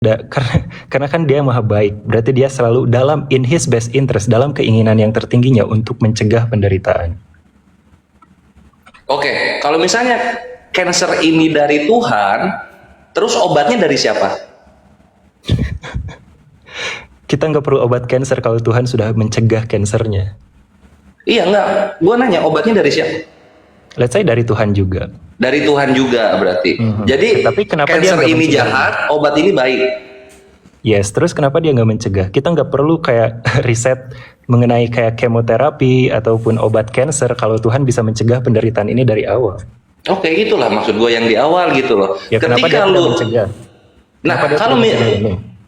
karena kan dia maha baik, berarti dia selalu in his best interest, dalam keinginan yang tertingginya untuk mencegah penderitaan. Oke, kalau misalnya cancer ini dari Tuhan, terus obatnya dari siapa? Kita nggak perlu obat cancer kalau Tuhan sudah mencegah cancernya. Iya, enggak. Gue nanya, obatnya dari siapa? Let's say dari Tuhan juga. Dari Tuhan juga berarti. Jadi tapi kenapa cancer dia ini jahat, obat ini baik. Yes, terus kenapa dia nggak mencegah? Kita nggak perlu kayak riset mengenai kayak kemoterapi ataupun obat cancer kalau Tuhan bisa mencegah penderitaan ini dari awal. Oke, gitulah maksud gue yang di awal gitu loh. Ya, kenapa dia tidak mencegah? Nah, kalau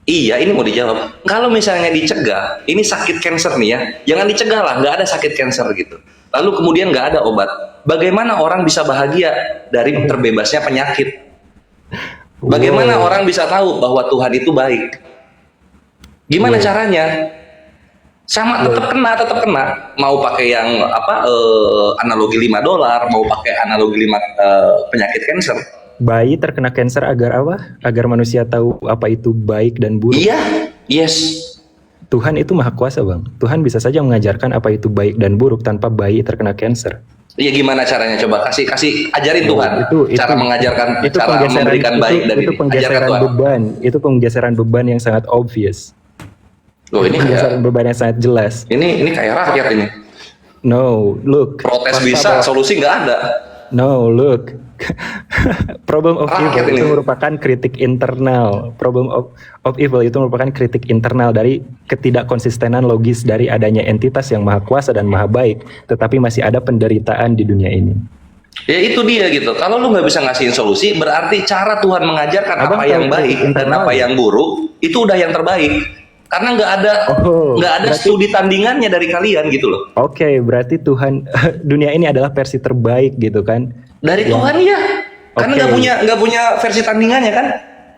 iya, ini mau dijawab. Kalau misalnya dicegah, ini sakit cancer nih ya, jangan dicegah lah, nggak ada sakit cancer gitu. Lalu kemudian nggak ada obat. Bagaimana orang bisa bahagia dari terbebasnya penyakit? Bagaimana orang bisa tahu bahwa Tuhan itu baik? Gimana caranya? Sama tetap kena. Mau pakai yang analogi $5, mau pakai analogi penyakit cancer. Bayi terkena cancer agar apa? Agar manusia tahu apa itu baik dan buruk. Iya, yes. Tuhan itu maha kuasa, Bang. Tuhan bisa saja mengajarkan apa itu baik dan buruk tanpa bayi terkena cancer. Iya, gimana caranya? Coba kasih ajarin Tuhan cara mengajarkan, cara memberikan baik dan itu penggeseran beban. Itu penggeseran beban yang sangat obvious. Loh, ini penggeseran beban yang sangat jelas. Ini kayak rakyat ini. No, look. Protes bisa, solusi nggak ada. No, look. Problem of evil itu merupakan kritik internal. Problem of evil itu merupakan kritik internal dari ketidakkonsistenan logis dari adanya entitas yang maha kuasa dan maha baik, tetapi masih ada penderitaan di dunia ini. Ya itu dia gitu. Kalau lu nggak bisa ngasihin solusi, berarti cara Tuhan mengajarkan apa yang baik dan apa yang buruk itu udah yang terbaik. Karena nggak ada studi tandingannya dari kalian gitu loh. Oke, berarti Tuhan dunia ini adalah versi terbaik gitu kan? Dari Tuhan ya. Karena nggak punya versi tandingannya kan?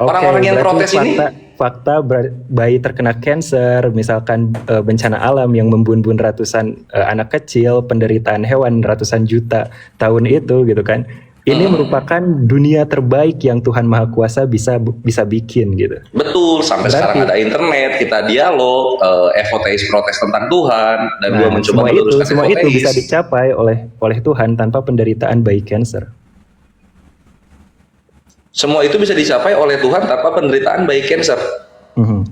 Orang-orang yang protes ini. Fakta bayi terkena cancer, misalkan bencana alam yang membunuh ratusan anak kecil, penderitaan hewan ratusan juta tahun itu gitu kan? Ini merupakan dunia terbaik yang Tuhan Maha Kuasa bisa bikin gitu. Betul, sampai sekarang ada internet, kita dialog, evoteis protes tentang Tuhan, dan gue mencoba meluruskan semua itu bisa dicapai oleh Tuhan tanpa penderitaan bayi cancer. Semua itu bisa dicapai oleh Tuhan tanpa penderitaan bayi cancer.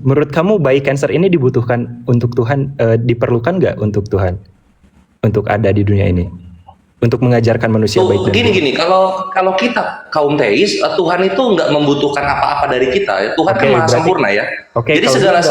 Menurut kamu bayi cancer ini dibutuhkan untuk Tuhan, diperlukan nggak untuk Tuhan untuk ada di dunia ini? Untuk mengajarkan manusia baik dan gini kalau kita kaum teis, Tuhan itu nggak membutuhkan apa-apa dari kita. Tuhan kan maha sempurna ya. Jadi segala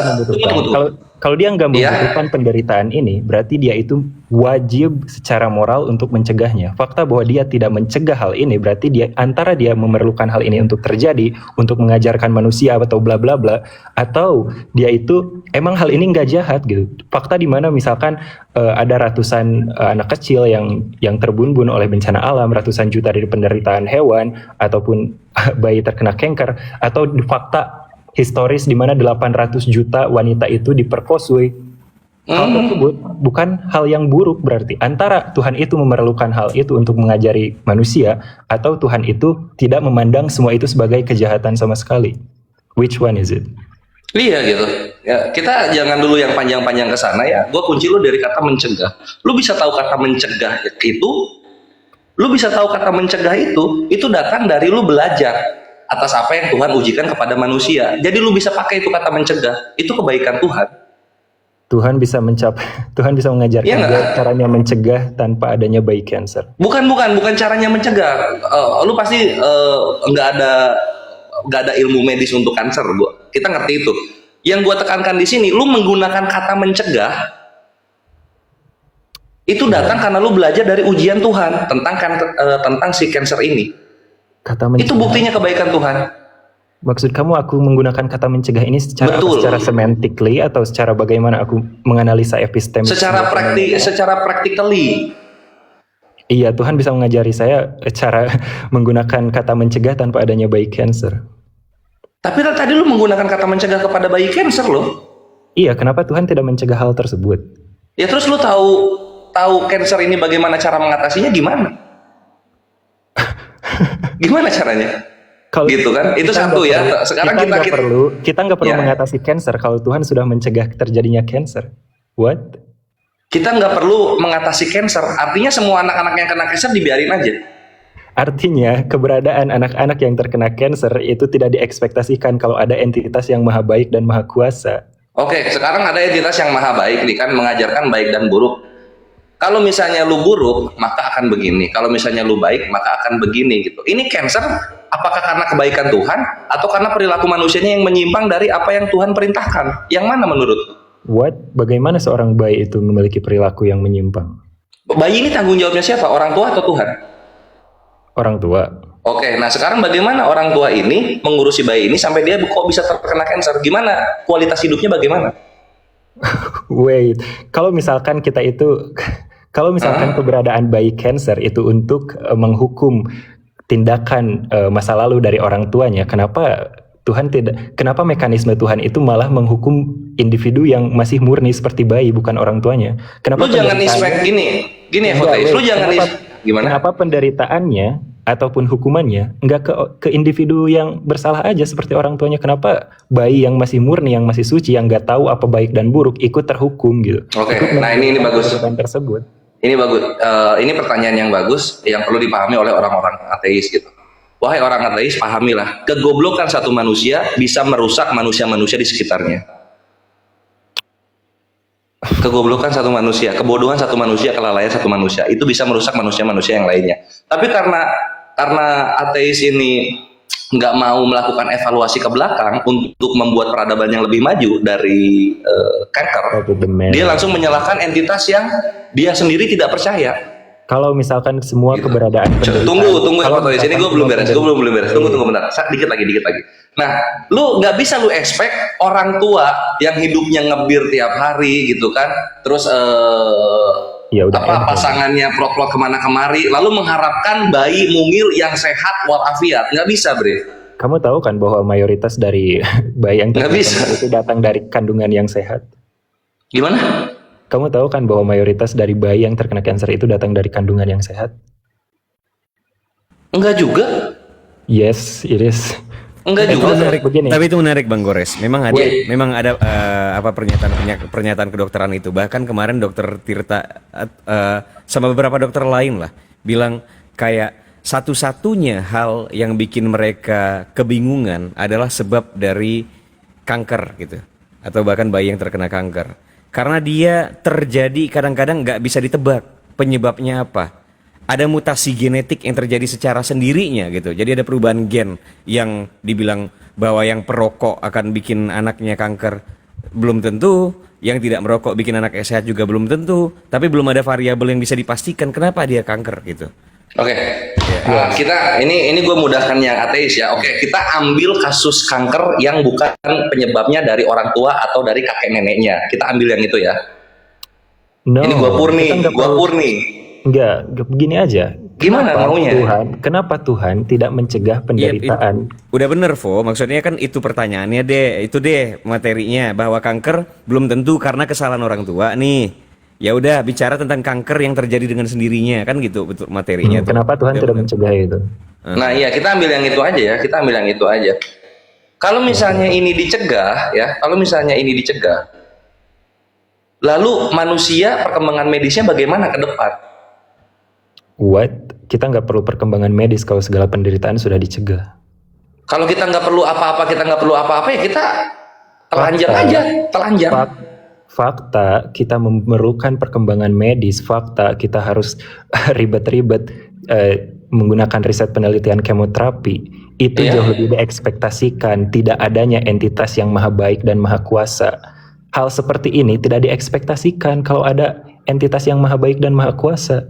kalau dia nggak membutuhkan penderitaan ini, berarti dia itu wajib secara moral untuk mencegahnya. Fakta bahwa dia tidak mencegah hal ini, berarti antara dia memerlukan hal ini untuk terjadi, untuk mengajarkan manusia atau bla bla bla, atau dia itu emang hal ini nggak jahat gitu. Fakta di mana misalkan ada ratusan anak kecil yang terbunuh oleh bencana alam, ratusan juta dari penderitaan hewan, ataupun bayi terkena kanker, atau fakta historis di mana 800 juta wanita itu diperkosui. Hal tersebut bukan hal yang buruk berarti. Antara Tuhan itu memerlukan hal itu untuk mengajari manusia, atau Tuhan itu tidak memandang semua itu sebagai kejahatan sama sekali. Which one is it? Iya gitu. Ya, kita jangan dulu yang panjang-panjang ke sana ya. Gue kunci lu dari kata mencegah. Lu bisa tahu kata mencegah itu datang dari lu belajar atas apa yang Tuhan ujikan kepada manusia. Jadi lu bisa pakai itu kata mencegah. Itu kebaikan Tuhan. Tuhan bisa mengajarkan caranya mencegah tanpa adanya bayi cancer. Bukan caranya mencegah. Lu pasti nggak ada ilmu medis untuk kanker. Kita ngerti itu. Yang gua tekankan di sini, lu menggunakan kata mencegah itu datang karena lu belajar dari ujian Tuhan tentang si cancer ini. Itu buktinya kebaikan Tuhan. Maksud kamu aku menggunakan kata mencegah ini secara semantically atau secara bagaimana aku menganalisa epistemis? Secara practically. Iya, Tuhan bisa mengajari saya cara menggunakan kata mencegah tanpa adanya bayi cancer. Tapi tadi lu menggunakan kata mencegah kepada bayi cancer loh. Iya, kenapa Tuhan tidak mencegah hal tersebut? Ya terus lu tahu cancer ini bagaimana cara mengatasinya gimana? Gimana caranya? Kalau gitu kan? Itu kita satu nggak ya. perlu, Sekarang kita nggak perlu ya, mengatasi cancer kalau Tuhan sudah mencegah terjadinya cancer. What? kita nggak perlu mengatasi cancer. Artinya semua anak-anak yang kena cancer dibiarin aja. Artinya keberadaan anak-anak yang terkena cancer itu tidak diekspektasikan kalau ada entitas yang maha baik dan maha kuasa. Oke, sekarang ada entitas yang maha baik nih kan, mengajarkan baik dan buruk. Kalau misalnya lu buruk, maka akan begini. Kalau misalnya lu baik, maka akan begini gitu. Ini cancer apakah karena kebaikan Tuhan atau karena perilaku manusianya yang menyimpang dari apa yang Tuhan perintahkan? Yang mana menurut lu? What? Bagaimana seorang bayi itu memiliki perilaku yang menyimpang? Bayi ini tanggung jawabnya siapa? Orang tua atau Tuhan? Orang tua. Oke, nah sekarang bagaimana orang tua ini mengurusi bayi ini sampai dia kok bisa terkena cancer? Gimana kualitas hidupnya bagaimana? Wait, kalau misalkan keberadaan bayi cancer itu untuk menghukum tindakan masa lalu dari orang tuanya, kenapa mekanisme Tuhan itu malah menghukum individu yang masih murni seperti bayi, bukan orang tuanya? Kenapa Lu jangan expect gini ya Fotis, lu jangan gimana? Kenapa penderitaannya ataupun hukumannya nggak ke individu yang bersalah aja seperti orang tuanya? Kenapa bayi yang masih murni, yang masih suci, yang nggak tahu apa baik dan buruk ikut terhukum gitu? Oke, nah ini bagus. Tersebut. Ini bagus. Ini pertanyaan yang bagus yang perlu dipahami oleh orang-orang ateis gitu. Wahai orang ateis, pahamilah, kegoblokan satu manusia bisa merusak manusia-manusia di sekitarnya. Kegoblokan satu manusia, kebodohan satu manusia, kelalaian satu manusia, itu bisa merusak manusia-manusia yang lainnya. Tapi karena ateis ini nggak mau melakukan evaluasi ke belakang untuk membuat peradaban yang lebih maju dari kanker, dia langsung menyalahkan entitas yang dia sendiri tidak percaya. Kalau misalkan semua gitu. Keberadaan tunggu Fotis, ini gue belum beres, tunggu bentar, dikit lagi. Nah, lu nggak bisa lu expect orang tua yang hidupnya ngebir tiap hari gitu kan, terus ya udah pasangannya plot kemana kemari, lalu mengharapkan bayi mungil yang sehat walafiat, nggak bisa, Bre. Kamu tahu kan bahwa mayoritas dari bayi yang itu datang dari kandungan yang sehat? Gimana? Kamu tahu kan bahwa mayoritas dari bayi yang terkena kanker itu datang dari kandungan yang sehat? Enggak juga. Yes, it is. Enggak juga. Tapi itu menarik Bang Gores. Memang ada pernyataan kedokteran itu. Bahkan kemarin Dokter Tirta sama beberapa dokter lain lah bilang kayak satu-satunya hal yang bikin mereka kebingungan adalah sebab dari kanker gitu, atau bahkan bayi yang terkena kanker. Karena dia terjadi kadang-kadang nggak bisa ditebak penyebabnya apa. Ada mutasi genetik yang terjadi secara sendirinya gitu. Jadi ada perubahan gen yang dibilang bahwa yang perokok akan bikin anaknya kanker. Belum tentu. Yang tidak merokok bikin anaknya sehat juga belum tentu. Tapi belum ada variabel yang bisa dipastikan kenapa dia kanker gitu. Oke, kita ini gue mudahkan yang ateis ya. Oke, kita ambil kasus kanker yang bukan penyebabnya dari orang tua atau dari kakek neneknya. Kita ambil yang itu ya. No, ini gue purni. Enggak, begini aja. Gimana maunya? Kenapa Tuhan tidak mencegah penderitaan? Udah bener, Vo. Maksudnya kan itu pertanyaannya itu materinya bahwa kanker belum tentu karena kesalahan orang tua nih. Ya udah bicara tentang kanker yang terjadi dengan sendirinya kan gitu betul materinya. Kenapa Tuhan tidak mencegah itu? Nah iya, kita ambil yang itu aja. Kalau misalnya ini dicegah ya, lalu manusia perkembangan medisnya bagaimana ke depan? What? Kita nggak perlu perkembangan medis kalau segala penderitaan sudah dicegah. Kalau kita nggak perlu apa-apa ya kita telanjang. Fakta kita memerlukan perkembangan medis. Fakta kita harus ribet-ribet menggunakan riset penelitian kemoterapi. Itu jauh lebih diekspektasikan. Tidak adanya entitas yang maha baik dan maha kuasa. Hal seperti ini tidak diekspektasikan kalau ada entitas yang maha baik dan maha kuasa.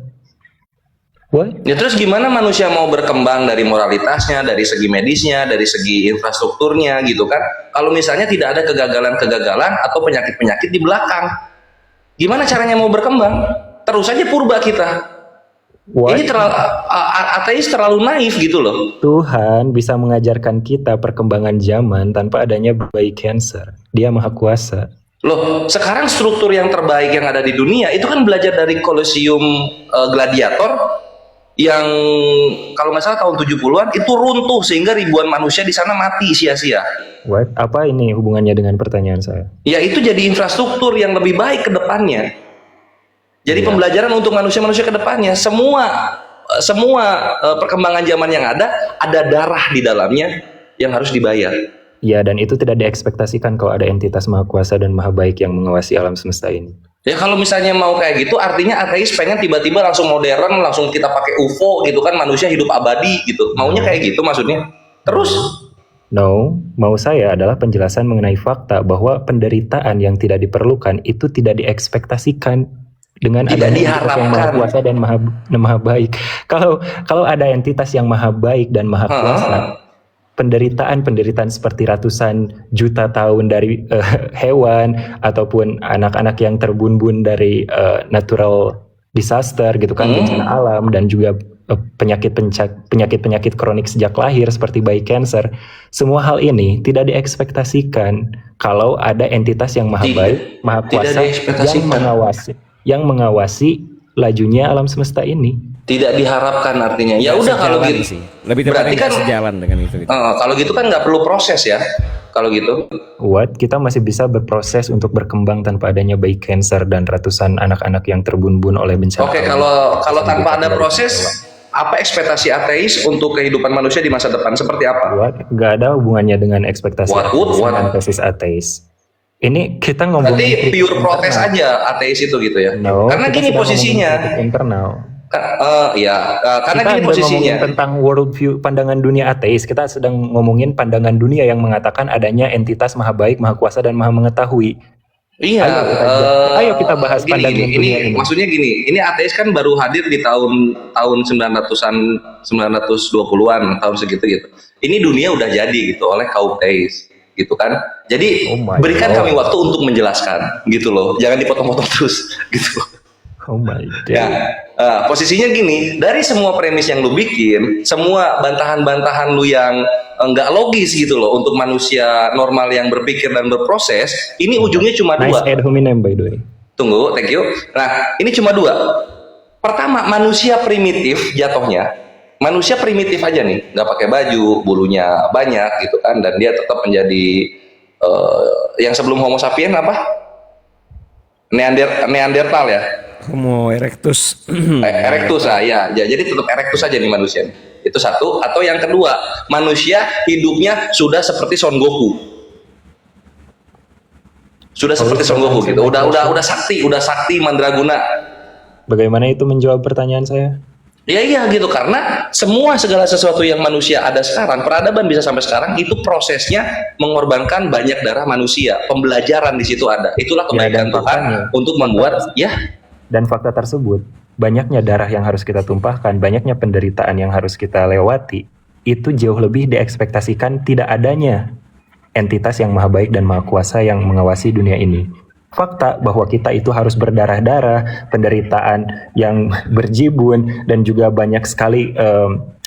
What? Ya terus gimana manusia mau berkembang dari moralitasnya, dari segi medisnya, dari segi infrastrukturnya gitu kan? Kalau misalnya tidak ada kegagalan-kegagalan atau penyakit-penyakit di belakang, gimana caranya mau berkembang? Terus aja purba kita. What? Ini ateis terlalu naif gitu loh. Tuhan bisa mengajarkan kita perkembangan zaman tanpa adanya bayi cancer. Dia maha kuasa. Loh, sekarang struktur yang terbaik yang ada di dunia itu kan belajar dari Colosseum Gladiator. yang kalau nggak salah tahun 70-an itu runtuh sehingga ribuan manusia di sana mati sia-sia. What? Apa ini hubungannya dengan pertanyaan saya? Ya itu jadi infrastruktur yang lebih baik ke depannya. Jadi pembelajaran untuk manusia-manusia ke depannya. Semua perkembangan zaman yang ada darah di dalamnya yang harus dibayar. Ya, dan itu tidak diekspektasikan kalau ada entitas maha kuasa dan maha baik yang mengawasi alam semesta ini. Ya kalau misalnya mau kayak gitu, artinya ateis pengen tiba-tiba langsung modern, langsung kita pakai UFO gitu kan, manusia hidup abadi gitu. Maunya kayak gitu maksudnya. Terus? No, mau saya adalah penjelasan mengenai fakta bahwa penderitaan yang tidak diperlukan itu tidak diekspektasikan dengan Tidak adanya entitas yang maha diharapkan. kuasa dan maha baik. Kalau ada entitas yang maha baik dan maha kuasa, penderitaan seperti ratusan juta tahun dari hewan ataupun anak-anak yang terbumbun dari natural disaster gitu kan, bencana alam, dan juga penyakit kronik sejak lahir seperti bayi cancer, semua hal ini tidak diekspektasikan kalau ada entitas yang maha baik, maha kuasa yang mengawasi lajunya alam semesta ini. Tidak diharapkan artinya. Ya udah kalau gitu. Sih. Lebih tepatnya berarti kan sejalan dengan itu. Gitu. Kalau gitu kan nggak perlu proses ya. Kalau gitu. What? Kita masih bisa berproses untuk berkembang tanpa adanya bayi cancer dan ratusan anak-anak yang terbumbun oleh bencana. Oke, kalau tanpa ada proses, apa ekspektasi ateis untuk kehidupan manusia di masa depan? Seperti apa? What? Gak ada hubungannya dengan ekspektasi What? tesis ateis. Ini kita ngomong berarti pure protes aja ateis itu gitu ya. No, karena gini posisinya. Internal. Karena kita gini posisinya. Tentang worldview, pandangan dunia ateis, kita sedang ngomongin pandangan dunia yang mengatakan adanya entitas maha baik, maha kuasa, dan maha mengetahui. Iya. Ayo kita bahas pandangan dunia ini. Maksudnya gini, ini ateis kan baru hadir di tahun 900-an, 920-an, tahun segitu gitu. Ini dunia udah jadi gitu oleh kaum teis, gitu kan. Jadi berikan kami waktu untuk menjelaskan, gitu loh. Jangan dipotong-potong terus, gitu. Oh my God. Ya, posisinya gini, dari semua premis yang lu bikin, semua bantahan-bantahan lu yang nggak logis gitu loh untuk manusia normal yang berpikir dan berproses, ini ujungnya cuma dua. Nice ad hominem by the way. Tunggu, thank you. Nah, ini cuma dua. Pertama, manusia primitif jatuhnya. Manusia primitif aja nih, nggak pakai baju, bulunya banyak gitu kan, dan dia tetap menjadi yang sebelum Homo sapien apa? Neandertal ya. Homo erectus. Erectus ya. Jadi tetap erectus aja nih manusia. Itu satu. Atau yang kedua, manusia hidupnya sudah seperti Son Goku. Sudah seperti Son Goku gitu. Udah sakti mandraguna. Bagaimana itu menjawab pertanyaan saya? Iya gitu, karena segala sesuatu yang manusia ada sekarang, peradaban bisa sampai sekarang, itu prosesnya mengorbankan banyak darah manusia. Pembelajaran di situ ada. Itulah kebaikan Tuhan untuk membuat Dan fakta tersebut, banyaknya darah yang harus kita tumpahkan, banyaknya penderitaan yang harus kita lewati, itu jauh lebih diekspektasikan tidak adanya entitas yang maha baik dan maha kuasa yang mengawasi dunia ini. Fakta bahwa kita itu harus berdarah-darah, penderitaan yang berjibun, dan juga banyak sekali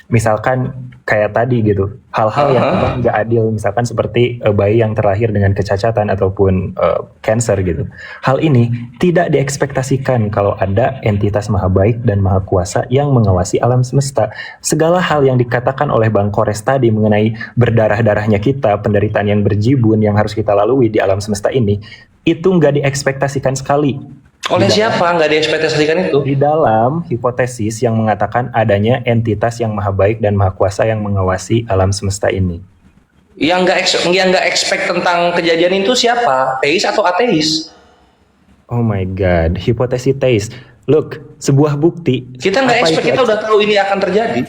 misalkan kayak tadi gitu, hal-hal yang nggak adil, misalkan seperti bayi yang terlahir dengan kecacatan ataupun cancer gitu. Hal ini tidak diekspektasikan kalau ada entitas maha baik dan maha kuasa yang mengawasi alam semesta. Segala hal yang dikatakan oleh Bang Kores tadi mengenai berdarah-darahnya kita, penderitaan yang berjibun yang harus kita lalui di alam semesta ini, itu nggak diekspektasikan sekali. Oleh siapa nggak diekspektasikan itu? Di dalam hipotesis yang mengatakan adanya entitas yang maha baik dan maha kuasa yang mengawasi alam semesta ini. Yang nggak expect tentang kejadian itu siapa? Teis atau ateis? Oh my God, hipotesis teis. Look, sebuah bukti. Kita nggak expect, kita udah tahu ini akan terjadi.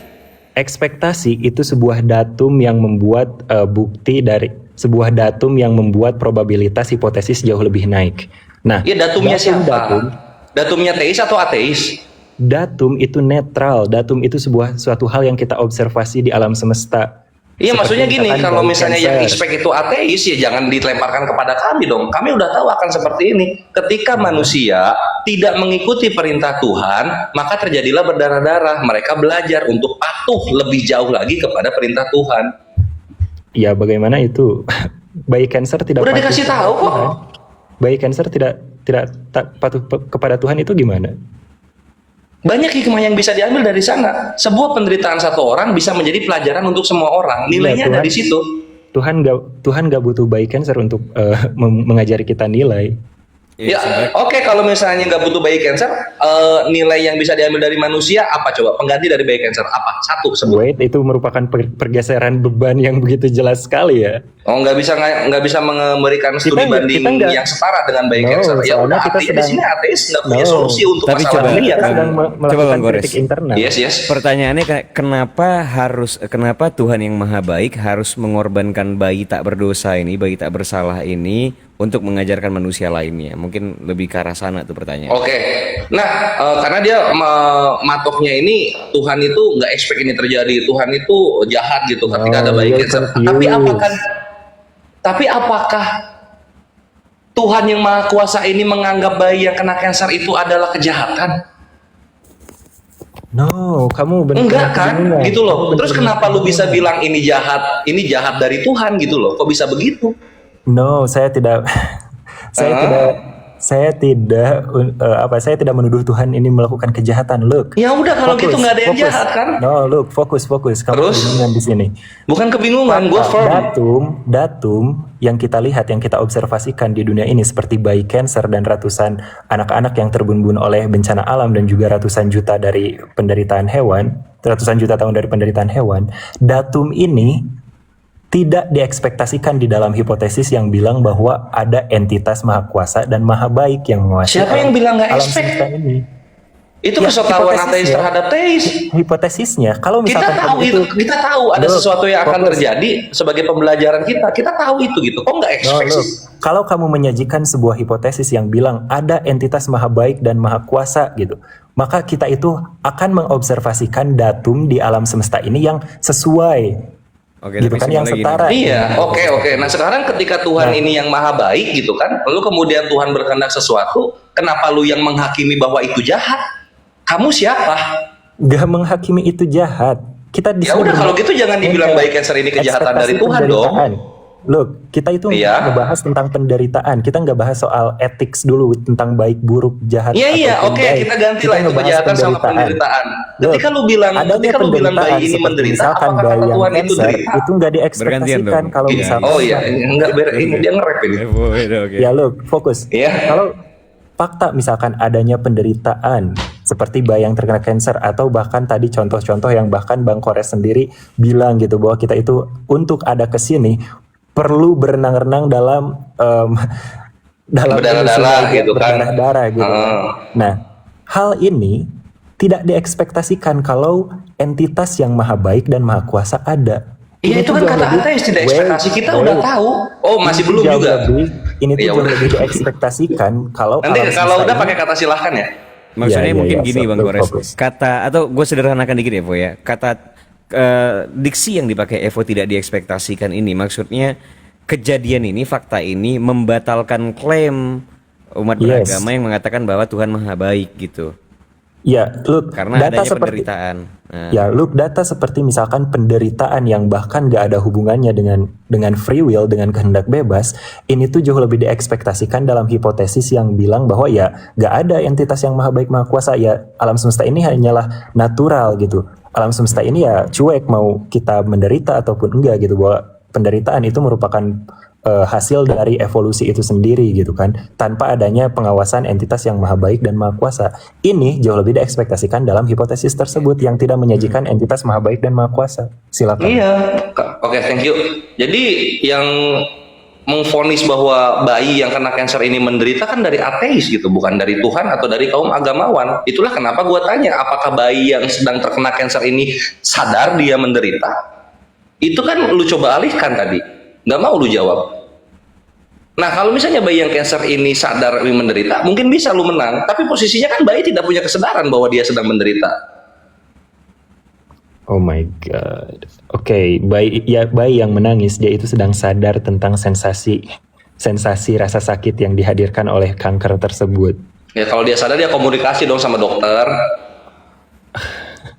Ekspektasi itu sebuah datum yang membuat bukti dari sebuah datum yang membuat probabilitas hipotesis jauh lebih naik. Nah, ya datumnya siapa? Datumnya teis atau ateis? Datum itu netral. Datum itu suatu hal yang kita observasi di alam semesta. Iya, maksudnya gini, kalau misalnya yang expect itu ateis, ya jangan dilemparkan kepada kami dong. Kami udah tahu akan seperti ini. Ketika manusia tidak mengikuti perintah Tuhan, maka terjadilah berdarah-darah. Mereka belajar untuk patuh lebih jauh lagi kepada perintah Tuhan. Ya, bagaimana itu? Bayi cancer tidak udah dikasih tahu kok. Bayi cancer tidak patuh kepada Tuhan itu gimana? Banyak hikmah yang bisa diambil dari sana. Sebuah penderitaan satu orang bisa menjadi pelajaran untuk semua orang. Nilainya ada di situ. Tuhan gak butuh bayi cancer untuk mengajari kita nilai. Ya, oke, kalau misalnya nggak butuh bayi cancer, nilai yang bisa diambil dari manusia apa coba? Pengganti dari bayi cancer apa? Satu sebut. Wait, itu merupakan pergeseran beban yang begitu jelas sekali ya. Oh, nggak bisa memberikan studi banding yang setara dengan bayi cancer. Ya udah, artinya di sini ateis nggak punya solusi untuk tapi masalah ini ya. Coba Bang Gores. Yes. Pertanyaannya kenapa Tuhan yang Maha Baik harus mengorbankan bayi tak berdosa ini, bayi tak bersalah ini untuk mengajarkan manusia lainnya? Mungkin lebih ke arah sana tuh pertanyaan. Oke. Nah, karena dia matoknya ini Tuhan itu nggak expect ini terjadi. Tuhan itu jahat gitu ketika ada bayi cancer. Tapi apakah Tuhan yang Maha Kuasa ini menganggap bayi yang kena cancer itu adalah kejahatan? No, kamu benar. Enggak kan? Gitu loh. Terus kenapa lu bisa bilang ini jahat dari Tuhan gitu loh? Kok bisa begitu? No, saya tidak saya tidak menuduh Tuhan ini melakukan kejahatan. Look. Ya udah, kalau gitu nggak ada yang jahat kan? No, look, fokus. Kamu Terus? kebingungan di sini. Bukan kebingungan, gue firm. Datum yang kita lihat, yang kita observasikan di dunia ini seperti bayi cancer dan ratusan anak-anak yang terbunuh oleh bencana alam dan juga ratusan juta dari penderitaan hewan, ratusan juta tahun dari penderitaan hewan. Datum ini tidak diekspektasikan di dalam hipotesis yang bilang bahwa ada entitas maha kuasa dan maha baik yang menguasai. Siapa yang bilang nggak alam expect? semesta ini? Itu kesotawan ateis terhadap teis. Hipotesisnya, kalau misalkan kita tahu ada sesuatu yang akan terjadi sebagai pembelajaran kita. Kita tahu itu gitu. Kok nggak expect sih? Kalau kamu menyajikan sebuah hipotesis yang bilang ada entitas maha baik dan maha kuasa gitu, maka kita itu akan mengobservasikan datum di alam semesta ini yang sesuai. Oke, gitu kan, yang setara. Iya, oke. Nah sekarang ketika Tuhan ini yang maha baik gitu kan, lalu kemudian Tuhan berkehendak sesuatu, kenapa lu yang menghakimi bahwa itu jahat? Kamu siapa? Gak menghakimi itu jahat. Kita ya udah, kalau gitu jangan dibilang bayi cancer ini kejahatan dari Tuhan dong. Look, kita itu ngebahas tentang penderitaan. Kita nggak bahas soal ethics dulu tentang baik, buruk, jahat. Iya, oke, kita gantilah itu kejahatan sama penderitaan. Ketika lu bilang bayi ini menderita, apakah kata Tuhan itu derita? Itu nggak diekspektasikan kalau misalkan. Oh iya, ini dia nge-rap ini. Ya look, fokus. Kalau fakta misalkan adanya penderitaan seperti bayi yang terkena kanker, atau bahkan tadi contoh-contoh yang bahkan Bang Gores sendiri bilang gitu bahwa kita itu untuk ada kesini perlu berenang-renang dalam berdarah-darah gitu kan. Berdarah gitu. Nah, hal ini tidak diekspektasikan kalau entitas yang maha baik dan maha kuasa ada. Iya, itu kan kata ateis, tidak ekspektasi, kita udah tahu. Oh, masih belum juga. Ini tuh jauh lebih diekspektasikan kalau nanti kalau udah pakai kata silahkan ya. Maksudnya mungkin gini Bang Gores. Kata, atau gue sederhanakan dikit Evo ya. Kata diksi yang dipakai Evo tidak diekspektasikan ini maksudnya kejadian ini, fakta ini membatalkan klaim umat beragama yang mengatakan bahwa Tuhan maha baik gitu. Ya, look, karena data adanya penderitaan. Ya, look, data seperti misalkan penderitaan yang bahkan gak ada hubungannya dengan free will, dengan kehendak bebas, ini tuh jauh lebih diekspektasikan dalam hipotesis yang bilang bahwa ya gak ada entitas yang maha baik maha kuasa, ya alam semesta ini hanyalah natural gitu. Alam semesta ini ya cuek mau kita menderita ataupun enggak gitu, bahwa penderitaan itu merupakan hasil dari evolusi itu sendiri gitu kan, tanpa adanya pengawasan entitas yang maha baik dan maha kuasa. Ini jauh lebih diekspektasikan dalam hipotesis tersebut yang tidak menyajikan entitas maha baik dan maha kuasa. Silakan. Iya, oke, thank you. Jadi yang mengvonis bahwa bayi yang kena kanker ini menderita kan dari ateis gitu, bukan dari Tuhan atau dari kaum agamawan. Itulah kenapa gue tanya, apakah bayi yang sedang terkena kanker ini sadar dia menderita? Itu kan lu coba alihkan tadi, nggak mau lu jawab. Nah, kalau misalnya bayi yang kanker ini sadar ini menderita, mungkin bisa lu menang. Tapi posisinya kan bayi tidak punya kesadaran bahwa dia sedang menderita. Oh my god. Oke, bayi yang menangis, dia itu sedang sadar tentang sensasi rasa sakit yang dihadirkan oleh kanker tersebut. Ya, kalau dia sadar, dia komunikasi dong sama dokter.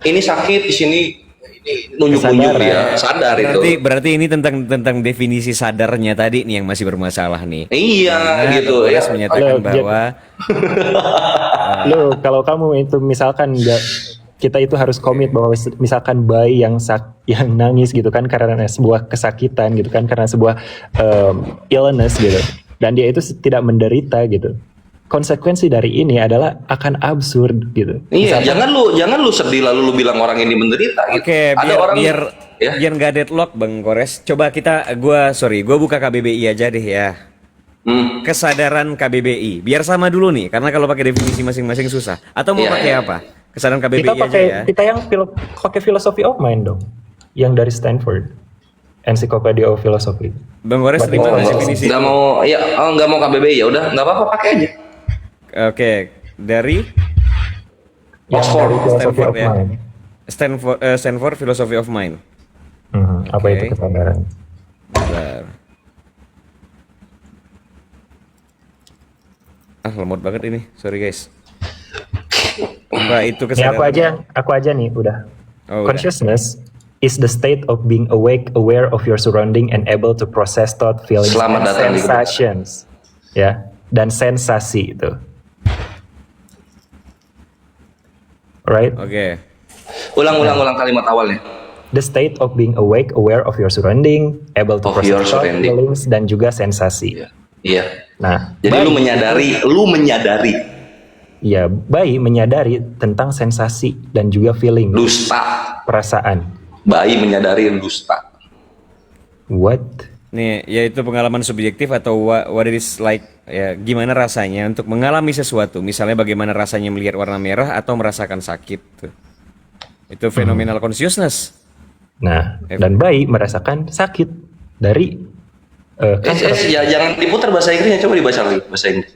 Ini sakit di sini. nunjuk-nunjuk dia sadar itu. Berarti ini tentang definisi sadarnya tadi nih yang masih bermasalah nih. Iya gitu ya. Menyatakan bahwa lo kalau kamu itu misalkan kita itu harus komit bahwa misalkan bayi yang nangis gitu kan karena sebuah kesakitan gitu kan, karena sebuah illness gitu, dan dia itu tidak menderita gitu, konsekuensi dari ini adalah akan absurd gitu. Iya, jangan lu sedih lalu lu bilang orang ini menderita gitu. Oke, Ada orang biar ya. nggak deadlock Bang Gores. Coba gua buka KBBI aja deh ya. Kesadaran KBBI. Biar sama dulu nih, karena kalau pakai definisi masing-masing susah. Atau mau pakai apa? Kesadaran KBBI aja ya. Kita yang pakai philosophy of mind dong, yang dari Stanford, Encyclopedia of Philosophy. Bang Gores terima definisi. Nggak mau KBBI ya udah nggak apa-apa pakai aja. Oke, dari Oxford, Stanford ya. Stanford Philosophy of Mind. Apa itu kesadaran? Bentar. Lemot banget ini, sorry guys. Apa itu kesadaran? Ini aku aja nih udah. Consciousness is the state of being awake, aware of your surrounding, and able to process thought, feelings, and sensations. Ya, dan sensasi itu. Right? Oke. Ulang kalimat awalnya. The state of being awake, aware of your surrounding, able to process thought, feelings, dan juga sensasi. Iya. Nah, jadi lu menyadari. Iya, bayi menyadari tentang sensasi dan juga feeling. Dusta. Perasaan. Bayi menyadari dusta. What? Nih, yaitu pengalaman subjektif atau what it is like, ya gimana rasanya untuk mengalami sesuatu. Misalnya bagaimana rasanya melihat warna merah atau merasakan sakit. Itu phenomenal consciousness. Nah, dan bayi merasakan sakit dari ya jangan diputar bahasa Inggrisnya, coba dibaca lagi bahasa Inggris.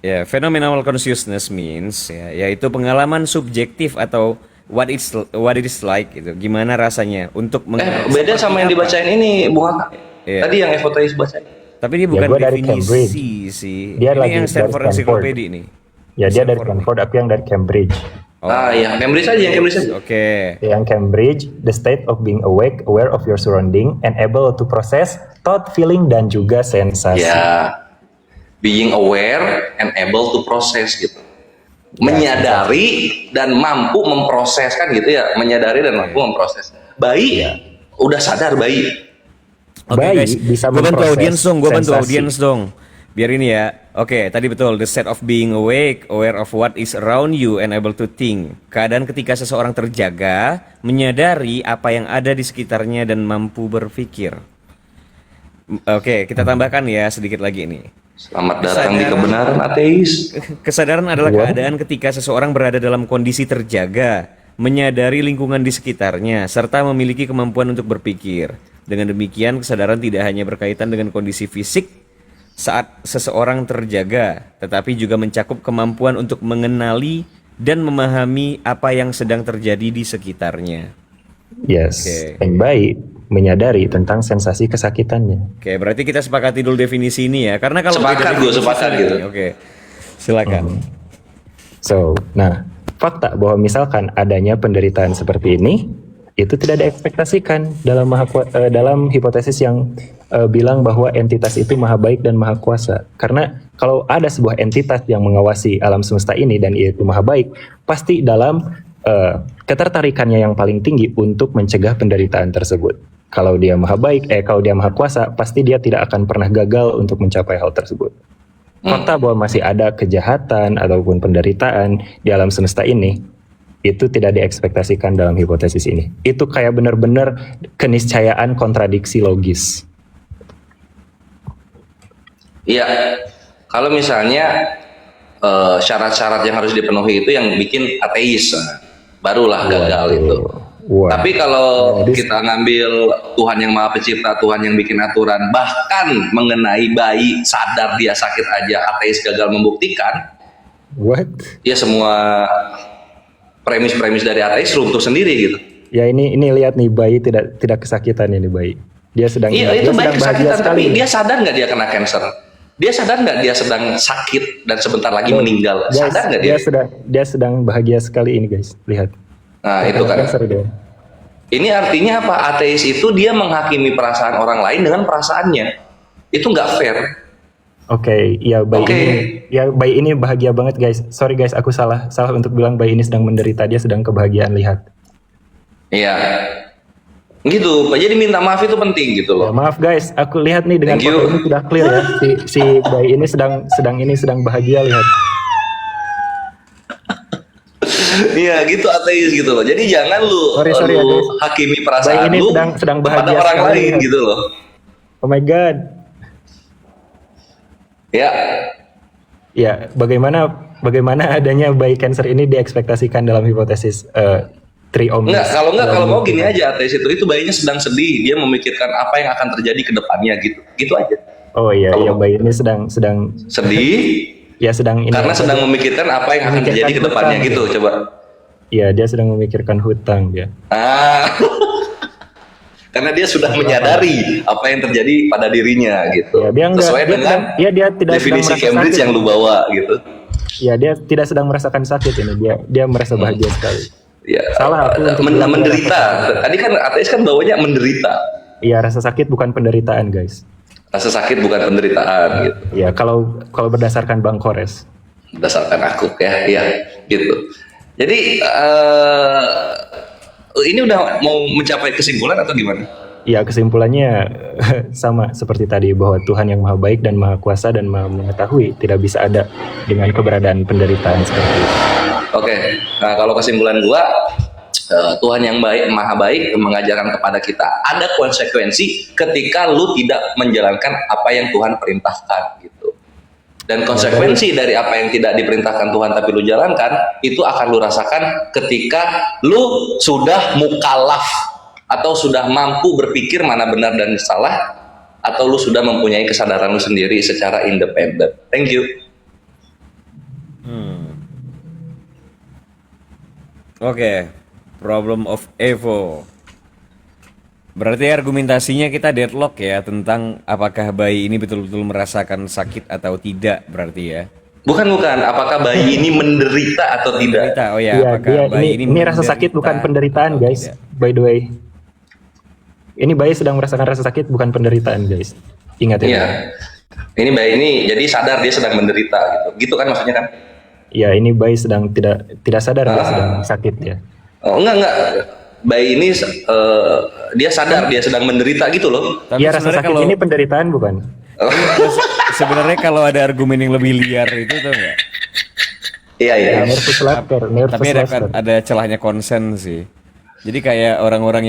Ya, phenomenal consciousness means yaitu pengalaman subjektif atau what it is like gitu. Gimana rasanya untuk beda sama yang dibacain ini Bung Aka. Tadi yang Evotais bacain. Tapi dia bukan definisi sih. Dia ini lagi yang Stanford Encyclopedia nih. Ya, dia dari Stanford, tapi yang dari Cambridge. Ya, Cambridge aja, yang Cambridge aja. Oke. Yang Cambridge, the state of being awake, aware of your surrounding, and able to process thought, feeling, dan juga sensasi. Ya, being aware and able to process gitu. Menyadari dan mampu memproses kan gitu ya. Menyadari dan mampu memproses. Bayi udah sadar bayi. Bayi bisa memproses. Gue bantu audiens dong. Biar ini ya. Oke, tadi betul. The state of being awake, aware of what is around you, and able to think. Keadaan ketika seseorang terjaga, menyadari apa yang ada di sekitarnya dan mampu berpikir. Oke, kita tambahkan ya sedikit lagi nih. Selamat datang di kebenaran ateis. Kesadaran adalah keadaan ketika seseorang berada dalam kondisi terjaga, menyadari lingkungan di sekitarnya, serta memiliki kemampuan untuk berpikir. Dengan demikian, kesadaran tidak hanya berkaitan dengan kondisi fisik saat seseorang terjaga, tetapi juga mencakup kemampuan untuk mengenali dan memahami apa yang sedang terjadi di sekitarnya. Yes, yang baik menyadari tentang sensasi kesakitannya. Oke, berarti kita sepakati dulu definisi ini ya, karena kalau sepakat gitu. Oke, silakan. So, nah, fakta bahwa misalkan adanya penderitaan seperti ini, itu tidak diekspektasikan dalam hipotesis yang bilang bahwa entitas itu maha baik dan maha kuasa. Karena kalau ada sebuah entitas yang mengawasi alam semesta ini dan itu maha baik, pasti dalam ketertarikannya yang paling tinggi untuk mencegah penderitaan tersebut. Kalau dia maha baik, kalau dia maha kuasa, pasti dia tidak akan pernah gagal untuk mencapai hal tersebut. Fakta bahwa masih ada kejahatan ataupun penderitaan di alam semesta ini, itu tidak diekspektasikan dalam hipotesis ini. Itu kayak benar-benar keniscayaan kontradiksi logis. Iya, kalau misalnya syarat-syarat yang harus dipenuhi itu yang bikin ateis, barulah gagal itu. Tapi kalau kita ngambil Tuhan yang Maha Pencipta, Tuhan yang bikin aturan, bahkan mengenai bayi sadar dia sakit aja, ateis gagal membuktikan. Ya semua premis-premis dari ateis runtuh sendiri gitu. Ya ini lihat nih, bayi tidak kesakitan ini bayi. Dia sedang itu bayi kesakitan, tapi dia sadar nggak dia kena cancer? Dia sadar nggak dia sedang sakit dan sebentar lagi meninggal? Sadar nggak dia? Dia sedang bahagia sekali ini guys, lihat. Nah itu kan. Ini artinya apa? Ateis itu dia menghakimi perasaan orang lain dengan perasaannya. Itu nggak fair. Oke, ya bayi ini bahagia banget guys. Sorry guys, aku salah untuk bilang bayi ini sedang menderita, dia sedang kebahagiaan, lihat. Iya. Gitu, jadi minta maaf itu penting gitu Ya, loh. maaf guys, aku lihat nih dengan Thank you. foto ini sudah clear ya. Si bayi ini sedang bahagia, lihat. Iya, gitu ateis gitu loh. Jadi jangan lu Sorry ya, guys. hakimi Bayi perasaan ini lu sedang kepada bahagia orang sekali, lain lihat. gitu loh. Oh my god. Ya. Ya, bagaimana adanya bayi Cancer ini diekspektasikan dalam hipotesis triomnis? Kalau mau gini aja, ateis itu bayinya sedang sedih, dia memikirkan apa yang akan terjadi ke depannya gitu. Gitu aja. Oh iya, Kalau- bayi ini sedang Sedih ya sedang ini. karena sedang memikirkan apa yang akan terjadi ke depannya hutang, gitu, coba. Iya, dia sedang memikirkan hutang dia. Ah. Karena dia sudah menyadari apa yang terjadi pada dirinya gitu. Ya, dia enggak, Sesuai dia dengan dia tidak definisi sedang merasa Cambridge sakit. yang lu bawa gitu. Ya, dia tidak sedang merasakan sakit ini. Dia merasa bahagia sekali. Ya, Salah aku untuk bilang menderita. Tadi kan ateis kan bawanya menderita. Iya, rasa sakit bukan penderitaan, guys. Rasa sakit bukan penderitaan gitu. Ya, kalau berdasarkan Bang Kores. Berdasarkan aku ya, iya gitu. Jadi ini udah mau mencapai kesimpulan atau gimana? Ya, kesimpulannya sama seperti tadi, bahwa Tuhan yang maha baik dan maha kuasa dan maha mengetahui tidak bisa ada dengan keberadaan penderitaan seperti itu. Oke, nah kalau kesimpulan gua, Tuhan yang baik, maha baik mengajarkan kepada kita ada konsekuensi ketika lu tidak menjalankan apa yang Tuhan perintahkan gitu. Dan konsekuensi dari apa yang tidak diperintahkan Tuhan tapi lu jalankan, itu akan lu rasakan ketika lu sudah mukallaf atau sudah mampu berpikir mana benar dan salah, atau lu sudah mempunyai kesadaran lu sendiri secara independen. Thank you. Oke, problem of Evo. Berarti argumentasinya kita deadlock ya tentang apakah bayi ini betul-betul merasakan sakit atau tidak berarti ya. Bukan, apakah bayi ini menderita atau tidak? Menderita. Oh ya, Iya, apakah bayi ini rasa sakit bukan penderitaan, atau guys. tidak? By the way, ini bayi sedang merasakan rasa sakit bukan penderitaan, guys. Ingat ya. Iya. Ini bayi ini jadi sadar dia sedang menderita gitu. Gitu kan maksudnya kan? Ya, ini bayi sedang tidak sadar dia sedang sakit ya. Oh, enggak. Bayi ini dia sadar dia sedang menderita gitu loh. Tapi Iya, rasa sebenarnya sakit kalau ini penderitaan bukan? sebenarnya kalau ada argumen yang lebih liar itu tuh enggak. Iya. Nervous laughter, Tapi ada celahnya konsen sih. Jadi kayak orang-orang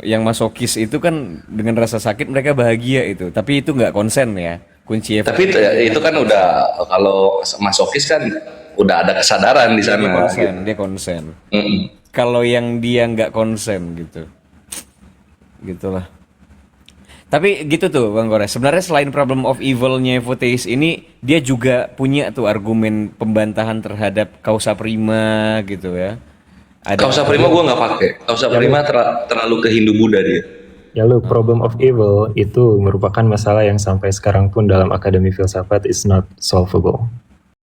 yang masokis itu kan dengan rasa sakit mereka bahagia itu, tapi itu nggak konsen ya. Kunci Tapi itu kan udah, kalau masokis kan udah ada kesadaran di sana. dia konsen. Mm-mm. Kalau yang dia nggak konsen gitu, gitulah. Tapi gitu tuh Bang Kores. Sebenarnya selain problem of evil-nya Evoteis ini, dia juga punya tuh argumen pembantahan terhadap causa prima gitu ya. Causa prima gue nggak pakai. Causa prima terlalu ke Hindu Buddha dia. Ya lu, problem of evil itu merupakan masalah yang sampai sekarang pun dalam akademi filsafat is not solvable.